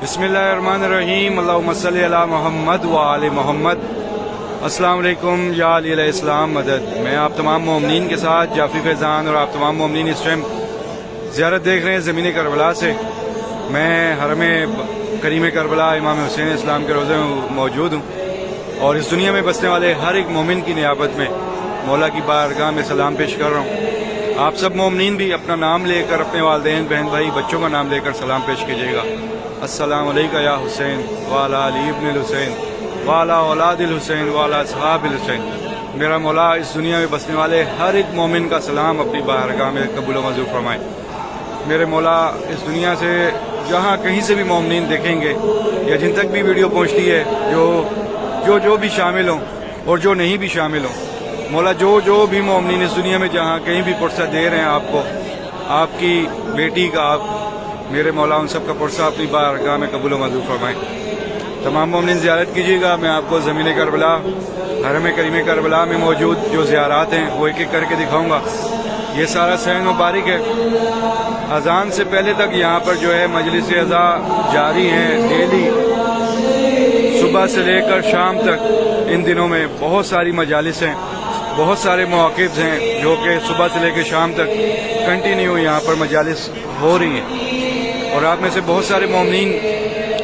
بسم اللہ الرحمن الرحیم، اللہم صلی علی محمد و آل محمد۔ السلام علیکم یا علی علیہ السلام مدد۔ میں آپ تمام مومنین کے ساتھ جعفری فیضان اور آپ تمام مومنین اس ٹائم زیارت دیکھ رہے ہیں زمین کربلا سے۔ میں حرم کریم کربلا امام حسین اسلام کے روضے میں موجود ہوں اور اس دنیا میں بسنے والے ہر ایک مومن کی نیابت میں مولا کی بارگاہ میں سلام پیش کر رہا ہوں۔ آپ سب مومنین بھی اپنا نام لے کر، اپنے والدین، بہن بھائی، بچوں کا نام لے کر سلام پیش کیجیے گا۔ السلام علیکم یا حسین وعلی علی ابن الحسین وعلی اولاد الحسین وعلی اصحاب الحسین۔ میرا مولا اس دنیا میں بسنے والے ہر ایک مومن کا سلام اپنی بارگاہ میں قبول و منظور فرمائے۔ میرے مولا اس دنیا سے جہاں کہیں سے بھی مومنین دیکھیں گے یا جن تک بھی ویڈیو پہنچتی ہے، جو بھی شامل ہوں اور جو نہیں بھی شامل ہوں، مولا جو بھی مومنین اس دنیا میں جہاں کہیں بھی پرسہ دے رہے ہیں آپ کو، آپ کی بیٹی کا، آپ میرے مولا ان سب کا پرسہ اپنی بارگاہ میں قبول و منظور فرمائیں۔ تمام مومنین زیارت کیجیے گا۔ میں آپ کو زمین کربلا، حرم کریم کربلا میں موجود جو زیارات ہیں وہ ایک ایک کر کے دکھاؤں گا۔ یہ سارا صحن مبارک ہے۔ اذان سے پہلے تک یہاں پر جو ہے مجلس عزا جاری ہیں ڈیلی، صبح سے لے کر شام تک۔ ان دنوں میں بہت ساری مجالس ہیں، بہت سارے مواقف ہیں جو کہ صبح سے لے کے شام تک کنٹینیو یہاں پر مجالس ہو رہی ہیں۔ اور آپ میں سے بہت سارے مومنین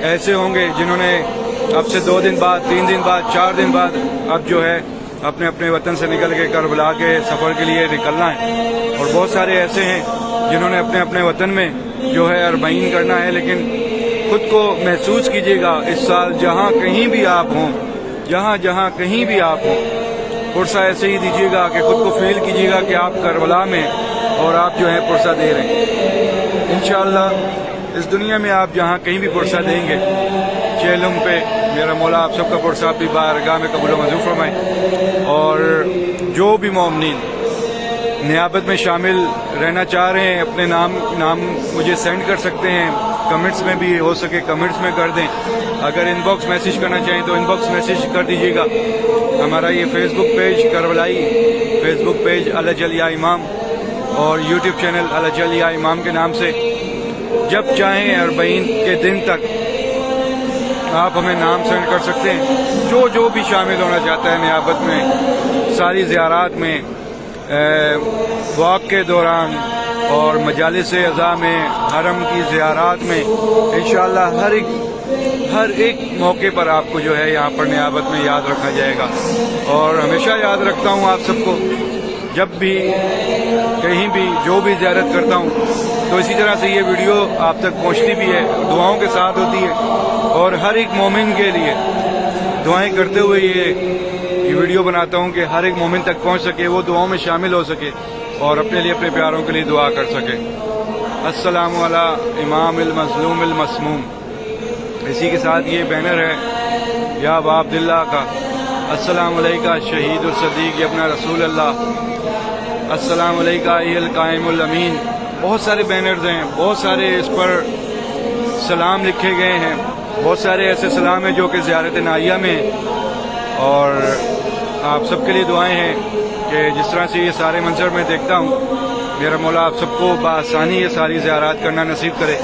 ایسے ہوں گے جنہوں نے اب سے 2 دن بعد، 3 دن بعد، 4 دن بعد اب جو ہے اپنے اپنے وطن سے نکل کے کربلا کے سفر کے لیے نکلنا ہے۔ اور بہت سارے ایسے ہیں جنہوں نے اپنے اپنے وطن میں جو ہے اربعین کرنا ہے۔ لیکن خود کو محسوس کیجیے گا اس سال جہاں کہیں بھی آپ ہوں، جہاں کہیں بھی آپ ہوں، پرسہ ایسے ہی دیجیے گا کہ خود کو فیل کیجیے گا کہ آپ کربلا میں اور آپ جو ہے پرسہ دے رہے ہیں۔ انشاءاللہ اس دنیا میں آپ جہاں کہیں بھی پرسہ دیں گے، چیلم پہ میرا مولا آپ سب کا پرسہ اپنی بارگاہ میں قبول و منظور فرمائے۔ اور جو بھی مومنین نیابت میں شامل رہنا چاہ رہے ہیں، اپنے نام مجھے سینڈ کر سکتے ہیں، کمنٹس میں بھی ہو سکے کمنٹس میں کر دیں۔ اگر ان باکس میسیج کرنا چاہیں تو ان باکس میسیج کر دیجیے گا۔ ہمارا یہ فیس بک پیج کربلائی فیس بک پیج الجلیہ امام اور یوٹیوب چینل الجلیہ امام کے نام سے جب چاہیں اربعین کے دن تک آپ ہمیں نام سینڈ کر سکتے ہیں۔ جو بھی شامل ہونا چاہتا ہے نیابت میں، ساری زیارات میں، واک کے دوران اور مجالس عزا میں، حرم کی زیارات میں، انشاءاللہ ہر ایک موقع پر آپ کو جو ہے یہاں پر نیابت میں یاد رکھا جائے گا۔ اور ہمیشہ یاد رکھتا ہوں آپ سب کو، جب بھی کہیں بھی جو بھی زیارت کرتا ہوں تو اسی طرح سے یہ ویڈیو آپ تک پہنچتی بھی ہے، دعاؤں کے ساتھ ہوتی ہے۔ اور ہر ایک مومن کے لیے دعائیں کرتے ہوئے یہ ویڈیو بناتا ہوں کہ ہر ایک مومن تک پہنچ سکے، وہ دعاؤں میں شامل ہو سکے اور اپنے لیے، اپنے پیاروں کے لیے دعا کر سکے۔ السلام علی امام المظلوم المسموم۔ اسی کے ساتھ یہ بینر ہے یا ابا عبداللہ کا، السلام علیکہ شہید الصدیق ابن رسول اللہ، السلام علیکہ ای القائم الامین۔ بہت سارے بینرز ہیں، بہت سارے اس پر سلام لکھے گئے ہیں، بہت سارے ایسے سلام ہیں جو کہ زیارت نائیہ میں ہیں۔ اور آپ سب کے لیے دعائیں ہیں کہ جس طرح سے یہ سارے منظر میں دیکھتا ہوں، میرا مولا آپ سب کو بآسانی یہ ساری زیارات کرنا نصیب کرے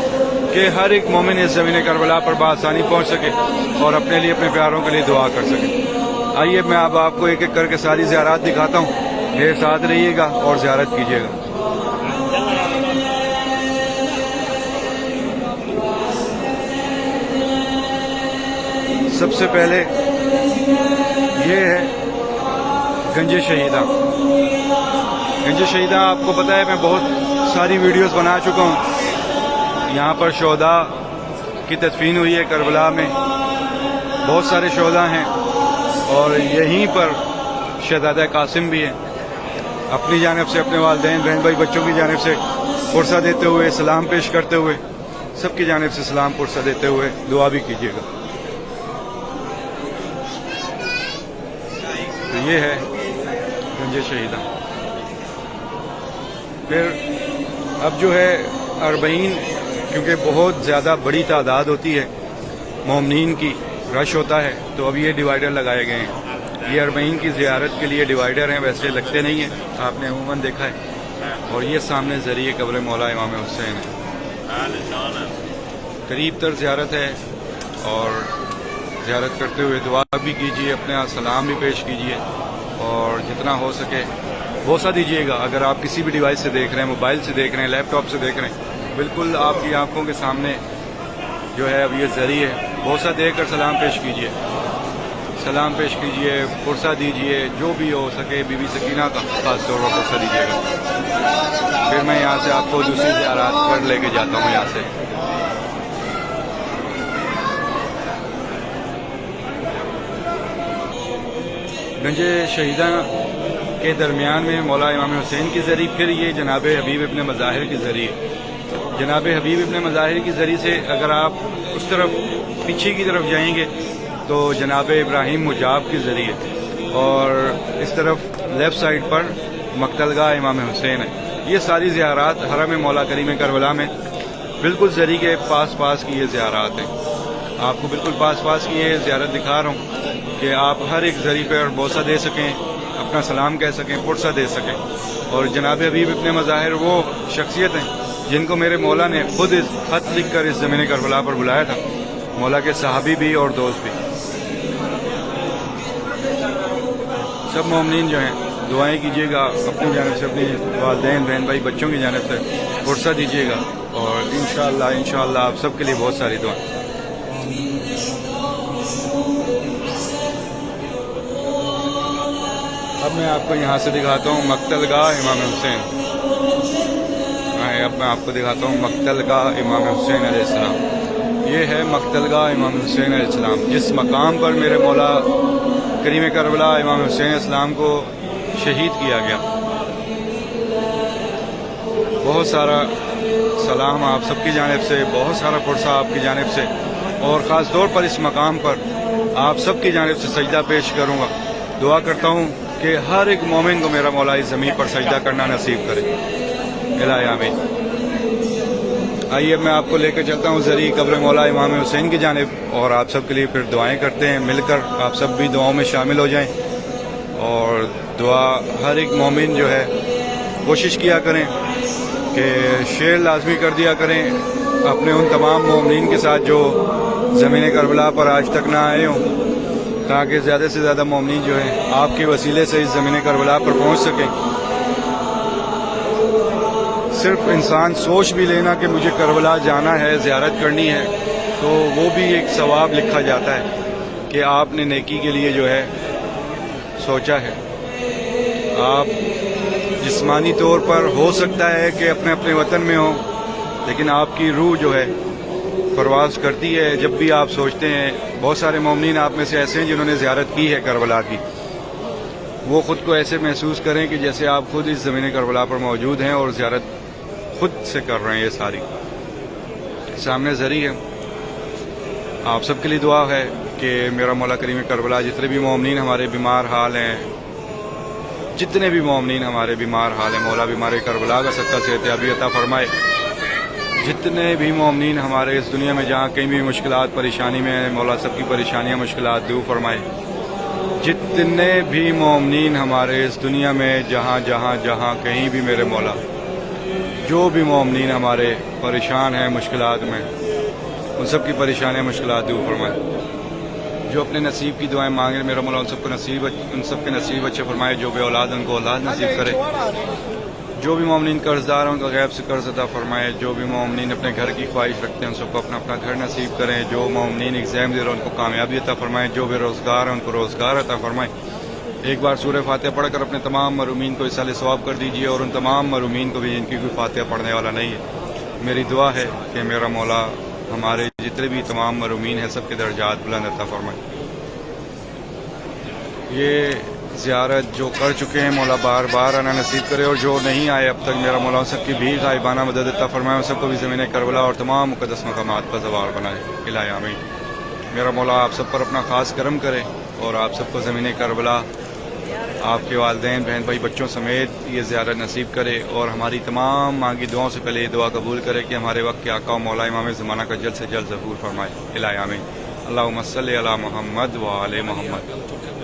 کہ ہر ایک مومن اس زمین کربلا پر بآسانی پہنچ سکے اور اپنے لیے، اپنے پیاروں کے لیے دعا کر سکے۔ آئیے میں اب آپ کو ایک ایک کر کے ساری زیارات دکھاتا ہوں، میرے ساتھ رہیے گا اور زیارت کیجیے گا۔ سب سے پہلے یہ ہے گنج شہیدہ۔ گنج شہیدہ آپ کو پتہ ہے میں بہت ساری ویڈیوز بنا چکا ہوں۔ یہاں پر شہداء کی تدفین ہوئی ہے کربلا میں، بہت سارے شہداء ہیں اور یہیں پر شہزادہ قاسم بھی ہیں۔ اپنی جانب سے، اپنے والدین، بہن بھائی، بچوں کی جانب سے پرسہ دیتے ہوئے، سلام پیش کرتے ہوئے، سب کی جانب سے سلام پرسہ دیتے ہوئے دعا بھی کیجیے گا۔ تو یہ ہے گنج شہیدہ۔ پھر اب جو ہے اربعین، کیونکہ بہت زیادہ بڑی تعداد ہوتی ہے مومنین کی، رش ہوتا ہے، تو اب یہ ڈیوائیڈر لگائے گئے ہیں۔ یہ اربعین کی زیارت کے لیے ڈیوائیڈر ہیں، ویسے لگتے نہیں ہیں، آپ نے عموماً دیکھا ہے۔ اور یہ سامنے ذریعہ قبر مولا امام حسین ہے۔ قریب تر زیارت ہے، اور زیارت کرتے ہوئے دعا بھی کیجیے، اپنے سلام بھی پیش کیجیے، اور جتنا ہو سکے بوسہ دیجیے گا۔ اگر آپ کسی بھی ڈیوائس سے دیکھ رہے ہیں، موبائل سے دیکھ رہے ہیں، لیپ ٹاپ سے دیکھ رہے ہیں، بالکل آپ کی آنکھوں کے سامنے جو ہے اب یہ ذریعہ ہے، بوسہ دے کر سلام پیش کیجیے، سلام پیش کیجیے، پرسہ دیجیے، جو بھی ہو سکے بی بی سکینہ کا خاص طور پر پرسہ دیجیے گا۔ پھر میں یہاں سے آپ کو دوسری زیارات پر لے کے جاتا ہوں یہاں سے۔ گنج شہیدہ کے درمیان میں مولا امام حسین کی ذریعے، پھر یہ جناب حبیب ابن مظاہر کے ذریعے۔ جناب حبیب ابن مظاہر کی ذریعے سے اگر آپ اس طرف پیچھے کی طرف جائیں گے تو جناب ابراہیم مجاب کے ذریعے، اور اس طرف لیفٹ سائڈ پر مقتل گاہ امام حسین ہے۔ یہ ساری زیارات حرم مولا کریم کربلا میں بالکل ذریعے کے پاس پاس کی یہ زیارات ہیں۔ آپ کو بالکل پاس پاس کی یہ زیارت دکھا رہا ہوں کہ آپ ہر ایک ذریعے پر بوسہ دے سکیں، اپنا سلام کہہ سکیں، پرسہ دے سکیں۔ اور جناب حبیب ابن مظاہر وہ شخصیت ہیں جن کو میرے مولا نے خود خط لکھ کر اس زمین کربلا پر بلایا تھا، مولا کے صحابی بھی اور دوست بھی۔ سب مومنین جو ہیں دعائیں کیجیے گا، اپنی جانب سے اپنی والدین، بہن بھائی، بچوں کی جانب سے پرسہ دیجیے گا، اور انشاءاللہ آپ سب کے لیے بہت ساری دعائیں۔ اب میں آپ کو یہاں سے دکھاتا ہوں مقتل گاہ امام حسین۔ اب میں آپ کو دکھاتا ہوں مقتل گاہ امام حسین علیہ السلام۔ یہ ہے مقتل گاہ امام حسین علیہ السلام، جس مقام پر میرے مولا کریم کربلا امام حسین علیہ السلام کو شہید کیا گیا۔ بہت سارا سلام آپ سب کی جانب سے، بہت سارا پرسہ آپ کی جانب سے، اور خاص طور پر اس مقام پر آپ سب کی جانب سے سجدہ پیش کروں گا۔ دعا کرتا ہوں کہ ہر ایک مومن کو میرا مولا اس زمین پر سجدہ کرنا نصیب کرے، الہی آمین۔ آئیے میں آپ کو لے کر چلتا ہوں ذریعہ قبر مولا امام حسین کی جانب، اور آپ سب کے لیے پھر دعائیں کرتے ہیں مل کر۔ آپ سب بھی دعاؤں میں شامل ہو جائیں، اور دعا ہر ایک مومن جو ہے کوشش کیا کریں کہ شیئر لازمی کر دیا کریں اپنے ان تمام مومنین کے ساتھ جو زمین کربلا پر آج تک نہ آئے ہوں، تاکہ زیادہ سے زیادہ مومنین جو ہیں آپ کے وسیلے سے اس زمین کربلا پر پہنچ سکیں۔ صرف انسان سوچ بھی لینا کہ مجھے کربلا جانا ہے، زیارت کرنی ہے، تو وہ بھی ایک ثواب لکھا جاتا ہے کہ آپ نے نیکی کے لیے جو ہے سوچا ہے۔ آپ جسمانی طور پر ہو سکتا ہے کہ اپنے اپنے وطن میں ہوں، لیکن آپ کی روح جو ہے پرواز کرتی ہے جب بھی آپ سوچتے ہیں۔ بہت سارے مومنین آپ میں سے ایسے ہیں جنہوں نے زیارت کی ہے کربلا کی، وہ خود کو ایسے محسوس کریں کہ جیسے آپ خود اس زمین کربلا پر موجود ہیں اور زیارت خود سے کر رہے ہیں۔ یہ ساری سامنے ذریعہ ہے۔ آپ سب کے لیے دعا ہے کہ میرا مولا کریم کربلا جتنے بھی مومنین ہمارے بیمار حال ہیں، جتنے بھی مومنین ہمارے بیمار حال ہیں، مولا بیمار کربلا کا صدقہ صحتیابی عطا فرمائے۔ جتنے بھی مومنین ہمارے اس دنیا میں جہاں کہیں بھی مشکلات پریشانی میں ہیں، مولا سب کی پریشانیاں مشکلات دور فرمائے۔ جتنے بھی مومنین ہمارے اس دنیا میں جہاں جہاں جہاں کہیں بھی میرے مولا، جو بھی مومنین ہمارے پریشان ہیں مشکلات میں، ان سب کی پریشانیاں مشکلات دور فرمائے۔ جو اپنے نصیب کی دعائیں مانگے میرا مولا ان سب کے نصیب اچھے فرمائے۔ جو بے اولاد ان کو اولاد نصیب کرے۔ جو بھی مومنین قرض دار ہیں ان کو غیب سے قرض عطا فرمائے۔ جو بھی مومنین اپنے گھر کی خواہش رکھتے ہیں ان سب کو اپنا اپنا گھر نصیب کریں۔ جو مومنین ایگزام دے رہے ہیں ان کو کامیابی عطا فرمائے۔ جو بے روزگار ہیں ان کو روزگار عطا فرمائے۔ ایک بار سورہ فاتحہ پڑھ کر اپنے تمام محرومین کو اصال ثواب کر دیجیے، اور ان تمام محرومین کو بھی جن کی کوئی فاتحہ پڑھنے والا نہیں ہے، میری دعا ہے کہ میرا مولا ہمارے جتنے بھی تمام محرومین ہیں سب کے درجات بلند عطا فرمائے۔ یہ زیارت جو کر چکے ہیں مولا بار بار آنا نصیب کرے، اور جو نہیں آئے اب تک میرا مولا سب کی بھی غائبانہ مدد عطا فرمائے، اور سب کو بھی زمین کربلا اور تمام مقدس مقامات پر سوار بنائے، الہی آمین۔ میرا مولا آپ سب پر اپنا خاص کرم کرے، اور آپ سب کو زمین کربلا آپ کے والدین، بہن بھائی، بچوں سمیت یہ زیارت نصیب کرے، اور ہماری تمام مانگی دعاؤں سے پہلے یہ دعا قبول کرے کہ ہمارے وقت کے آقا و مولا امام زمانہ کا جلد سے جلد ظہور فرمائے، الہی آمین۔ اللہم صلی علی محمد و آل محمد۔